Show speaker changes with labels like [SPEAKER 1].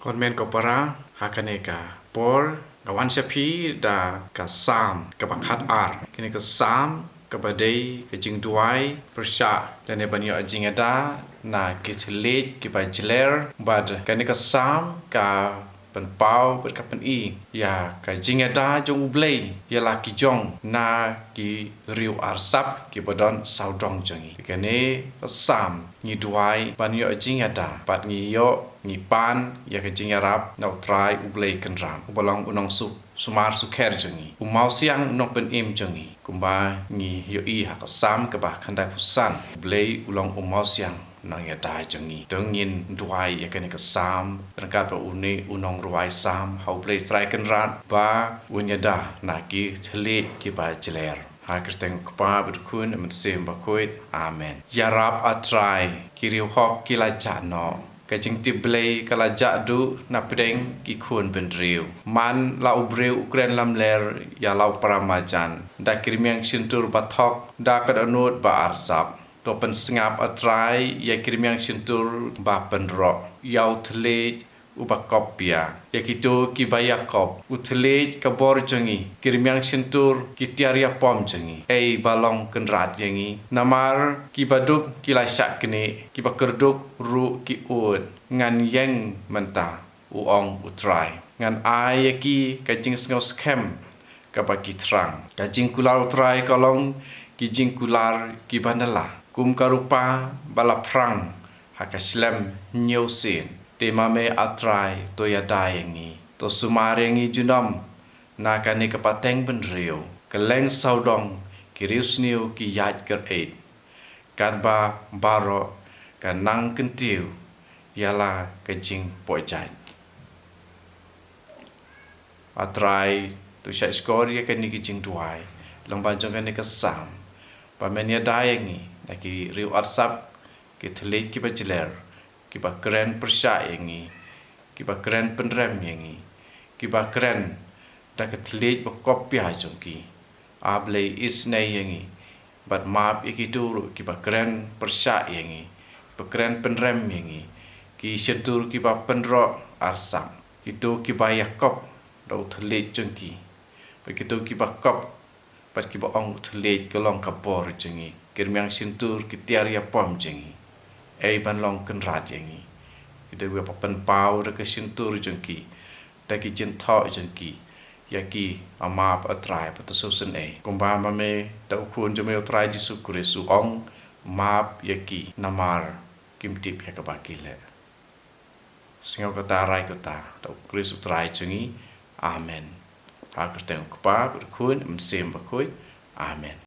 [SPEAKER 1] Konmen kopara hakaneka por kawan syapi da ka sam ka bakat ar kini ka sam ka badai ka jing duai persya dan ne banyo jing ada na kitlet ki ba jler bad kani ka sam ka pen pau ber ka pen I ya ka jing ada jong blei ya la ki jong na ki riu arsap ki bodon saudong jongi kani ka sam ni duai banyo jing ada pat ni yo ni pan ya ke jing arab nau trai ublei kenram bolong unong su sumar su ker jengi umau siang unong pen im jengi kumba ni yo I ha ka sam ke bah khandai pusan ublei ulong umau siang nang ya dai jengi dengin duai ya ke ni ka sam rangkat ba uni unong ruai sam ha ublei trai kenrat ba unya da na ki thlet ki ba jler ha kristeng kpa berkun men sem ba koit amen ya rab atrai kiriu hok kila chano ka jing ti blei kala jadu na pedeng ki khun ben riu man la ubreu ukren lam ler ya lau paramajan da kirmiang sintur bathok da kad anut ba arsap to pen sngap atrai ya kirmiang sintur ba pen ro yau thlej ubakopia ya kito ki bayakop uthlej ka bor jengi kirmiang sintur ki tiaria pom jengi ei balong kenrat yengi namar ki baduk ki la syak kini ki bakerduk ru ki ud ngan yang menta uong utrai ngan ai ki ka jing sngo skem ka bagi terang ka jing kular utrai kolong ki jing kular ki bandala kum karupa bala prang hakaslem nyosin tema me atrai to ya dayengi to sumarengi junam na kani kapateng ben rio keleng saudong kirius niu ki yat ker eit kadba baro kanang kentiu yala kejing pojai atrai to syak skor ya kani kejing duai long banjong kani kesam pamenia dayengi naki riu arsap ki thlet ki bajler ki ba keren persya yengi ki ba keren penrem yengi ki ba keren da ka thlet ba kopya jongki ablei isnei yengi bat map ikituru ki ba keren persya yengi ba keren penrem yengi ki sentur ki ba penro arsam kitu ki ba yakop do thlet jongki ba kitu ki ba kop pat ki ba ong thlet kolong kapor jengi kirmiang sentur ki tiaria pom jengi ei ban long kenrat yengi kita we papen pau da ke sentur jengki da ki jin tho jengki ya ki amap atrai patususen e kumba mame da ukun jeme atrai jisu kristu ong map ya ki namar kimtip ya ka bakile singa kata rai kata da kristu trai jengi amen ha kristeng kpa berkun msem bakoi amen